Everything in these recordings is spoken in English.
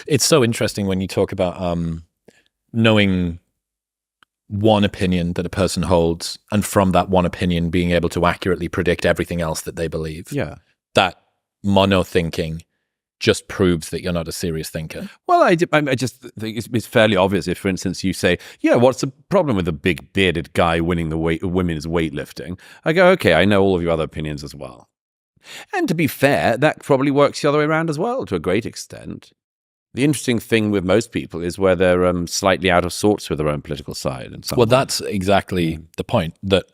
It's so interesting when you talk about knowing one opinion that a person holds, and from that one opinion being able to accurately predict everything else that they believe. Yeah. That mono-thinking just proves that you're not a serious thinker. Well, I just think it's fairly obvious if, for instance, you say, yeah, what's the problem with the big bearded guy winning the women's weightlifting? I go, okay, I know all of your other opinions as well. And to be fair, that probably works the other way around as well, to a great extent. The interesting thing with most people is where they're slightly out of sorts with their own political side. And well, that's exactly the point, that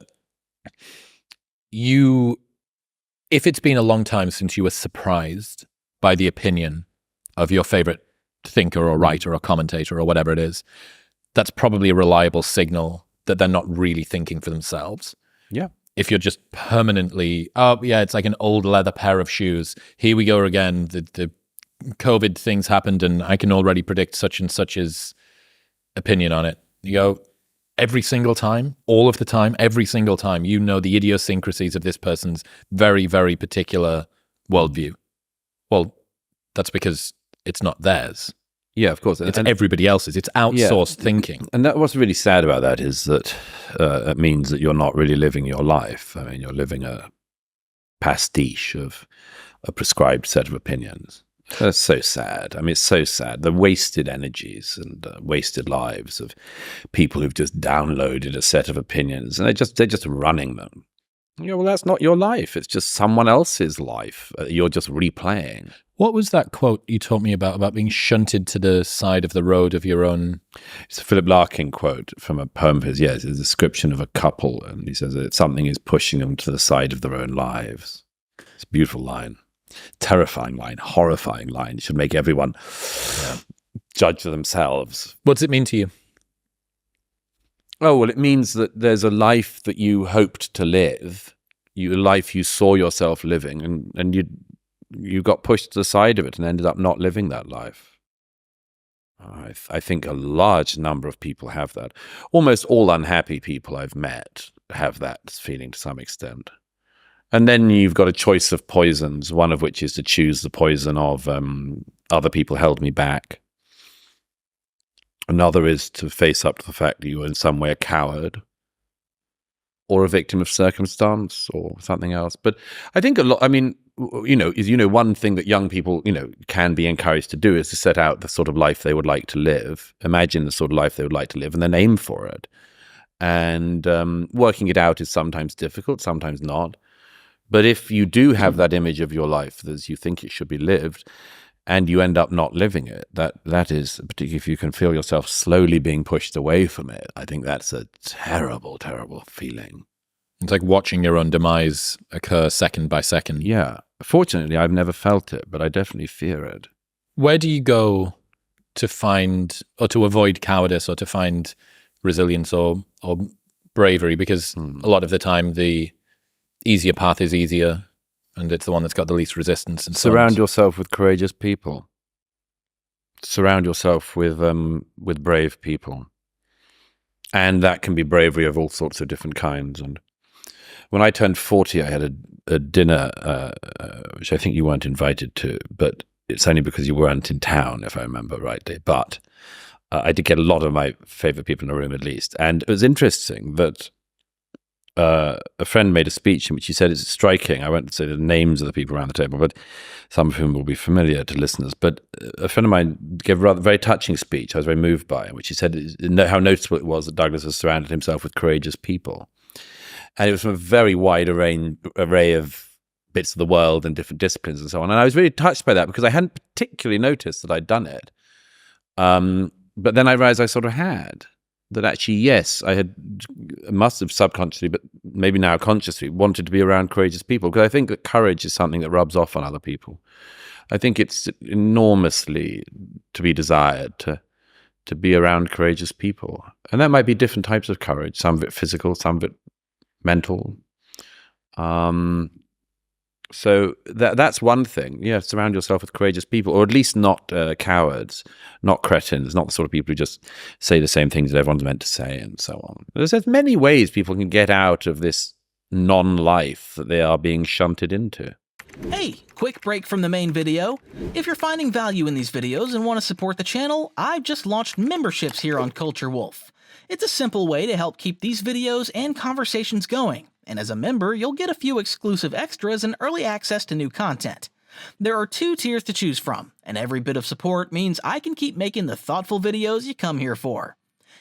if it's been a long time since you were surprised by the opinion of your favorite thinker or writer or commentator or whatever it is, that's probably a reliable signal that they're not really thinking for themselves. Yeah. If you're just permanently, oh, yeah, it's like an old leather pair of shoes. Here we go again. The COVID things happened and I can already predict such and such's opinion on it. You go, every single time, all of the time, every single time, you know the idiosyncrasies of this person's very, very particular worldview. Well, that's because it's not theirs. Yeah, of course. It's everybody else's. It's outsourced thinking. And what's really sad about that is that it means that you're not really living your life. I mean, you're living a pastiche of a prescribed set of opinions. That's so sad. I mean, it's so sad. The wasted energies and wasted lives of people who've just downloaded a set of opinions and they're just running them. Yeah, well, that's not your life. It's just someone else's life. You're just replaying. What was that quote you told me about being shunted to the side of the road of your own? It's a Philip Larkin quote from a poem of his. Yes, it's a description of a couple. And he says that something is pushing them to the side of their own lives. It's a beautiful line. Terrifying line, horrifying line. It should make everyone judge for themselves. What does it mean to you? Oh, well, it means that there's a life that you hoped to live, a life you saw yourself living, and you got pushed to the side of it and ended up not living that life. I think a large number of people have that. Almost all unhappy people I've met have that feeling to some extent. And then you've got a choice of poisons, one of which is to choose the poison of other people held me back. Another is to face up to the fact that you were in some way a coward or a victim of circumstance or something else. But I think one thing that young people, can be encouraged to do is to set out the sort of life they would like to live, imagine the sort of life they would like to live, and then aim for it. And working it out is sometimes difficult, sometimes not. But if you do have that image of your life as you think it should be lived, and you end up not living it, that is, particularly if you can feel yourself slowly being pushed away from it, I think that's a terrible, terrible feeling. It's like watching your own demise occur second by second. Yeah. Fortunately, I've never felt it, but I definitely fear it. Where do you go to find, or to avoid cowardice, or to find resilience or bravery? Because a lot of the time, the easier path is easier, and it's the one that's got the least resistance. And surround yourself with courageous people. Surround yourself with brave people, and that can be bravery of all sorts of different kinds. And when I turned 40, I had a dinner, which I think you weren't invited to, but it's only because you weren't in town, if I remember rightly. But I did get a lot of my favorite people in the room, at least, and it was interesting that. A friend made a speech in which he said it's striking. I won't say the names of the people around the table, but some of whom will be familiar to listeners. But a friend of mine gave a very touching speech I was very moved by, in which he said how noticeable it was that Douglas has surrounded himself with courageous people. And it was from a very wide array of bits of the world and different disciplines and so on. And I was really touched by that because I hadn't particularly noticed that I'd done it. But then I realized I sort of had. That actually, yes, I must have subconsciously, but maybe now consciously, wanted to be around courageous people. Because I think that courage is something that rubs off on other people. I think it's enormously to be desired to be around courageous people. And that might be different types of courage, some of it physical, some of it mental. So that's one thing. Yeah, surround yourself with courageous people, or at least not cowards, not cretins, not the sort of people who just say the same things that everyone's meant to say and so on. There's many ways people can get out of this non-life that they are being shunted into. Hey, quick break from the main video. If you're finding value in these videos and want to support the channel, I've just launched memberships here on Culture Wolf. It's a simple way to help keep these videos and conversations going, and as a member, you'll get a few exclusive extras and early access to new content. There are 2 tiers to choose from, and every bit of support means I can keep making the thoughtful videos you come here for.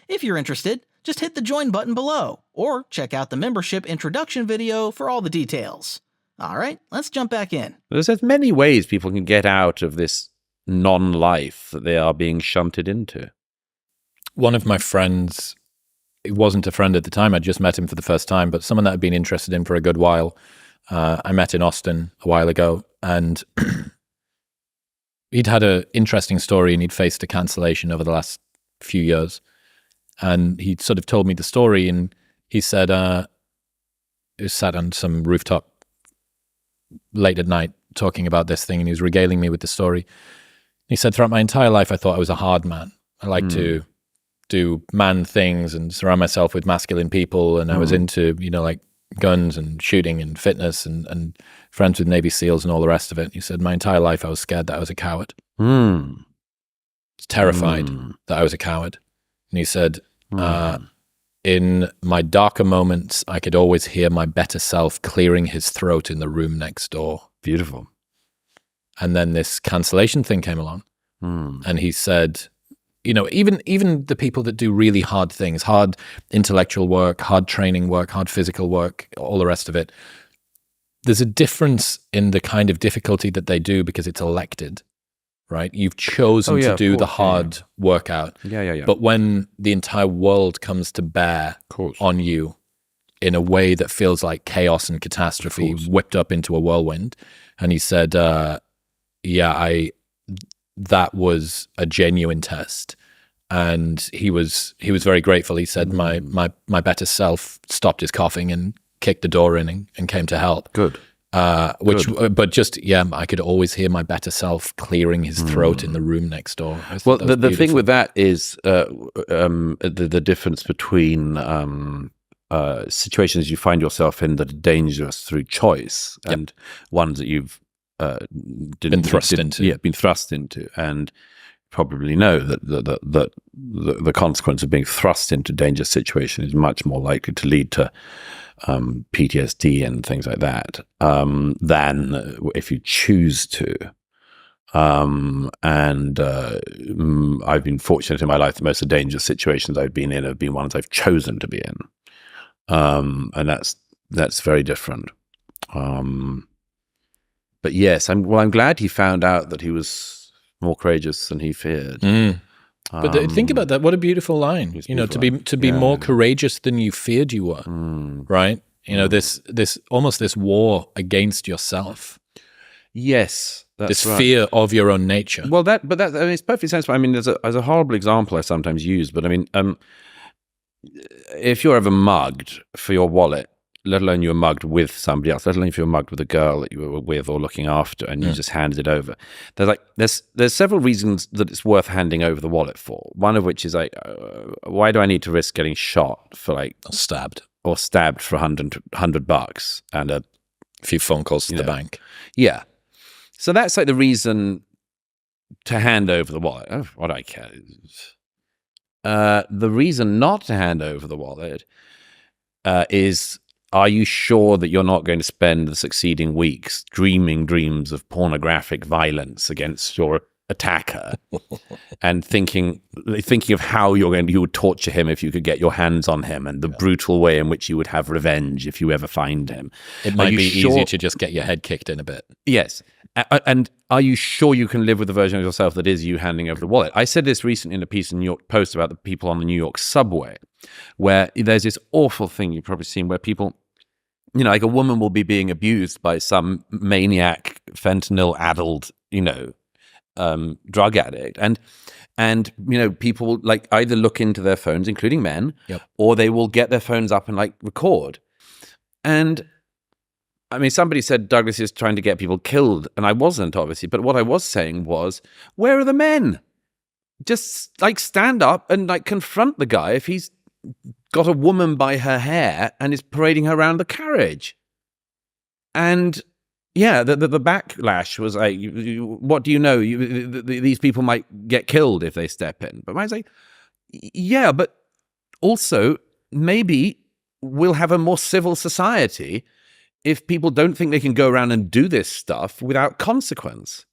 If you're interested, just hit the join button below, or check out the membership introduction video for all the details. Alright, let's jump back in. There's many ways people can get out of this non-life that they are being shunted into. One of my friends, it wasn't a friend at the time, I'd just met him for the first time, but someone that I'd been interested in for a good while. I met in Austin a while ago, and he'd had an interesting story, and he'd faced a cancellation over the last few years. And he sort of told me the story, and he said, he was sat on some rooftop late at night talking about this thing, and he was regaling me with the story. He said, throughout my entire life, I thought I was a hard man. I like to do man things and surround myself with masculine people, and I was into, like guns and shooting and fitness and friends with Navy SEALs and all the rest of it. He said, my entire life, I was scared that I was a coward. I was terrified that I was a coward. And he said, in my darker moments, I could always hear my better self clearing his throat in the room next door. Beautiful. And then this cancellation thing came along. And he said, even the people that do really hard things, hard intellectual work, hard training work, hard physical work, all the rest of it, there's a difference in the kind of difficulty that they do because it's elected. Right? You've chosen to do the hard workout. Yeah. But when the entire world comes to bear on you in a way that feels like chaos and catastrophe whipped up into a whirlwind, and he said, that was a genuine test. And he was very grateful. He said, my better self stopped his coughing and kicked the door in and came to help. Good. But just, I could always hear my better self clearing his throat in the room next door. Well, the thing with that is the difference between situations you find yourself in that are dangerous through choice and ones that you've been thrust into. Yeah, been thrust into, and probably know that the consequence of being thrust into dangerous situation is much more likely to lead to PTSD and things like that than if you choose to. I've been fortunate in my life that most of the dangerous situations I've been in have been ones I've chosen to be in, and that's very different. But yes, I'm glad he found out that he was more courageous than he feared. But think about that. What a beautiful line. To be more courageous than you feared you were. Right? This almost this war against yourself. Yes, that's this fear of your own nature. Well, it's perfectly sensible. I mean, there's a horrible example I sometimes use, but I mean, if you're ever mugged for your wallet, let alone you were mugged with somebody else, let alone if you were mugged with a girl that you were with or looking after, and you just handed it over. There's several reasons that it's worth handing over the wallet for. One of which is why do I need to risk getting shot for or stabbed for $100 and a few phone calls to the bank? Yeah, so that's the reason to hand over the wallet. Oh, what I care. The reason not to hand over the wallet is, are you sure that you're not going to spend the succeeding weeks dreaming dreams of pornographic violence against your attacker and thinking of how you would torture him if you could get your hands on him, and the brutal way in which you would have revenge if you ever find him? It might be easier to just get your head kicked in a bit. Yes. And are you sure you can live with the version of yourself that is you handing over the wallet? I said this recently in a piece in the New York Post about the people on the New York subway, where there's this awful thing you've probably seen where people, like a woman will be being abused by some maniac, fentanyl-addled, drug addict. And people will either look into their phones, including men, or they will get their phones up and record. And I mean, somebody said Douglas is trying to get people killed, and I wasn't, obviously. But what I was saying was, where are the men? Just stand up and confront the guy if he's got a woman by her hair and is parading her around the carriage. And yeah, the backlash was like, what do you know? These people might get killed if they step in. But I was like, yeah, but also maybe we'll have a more civil society if people don't think they can go around and do this stuff without consequence.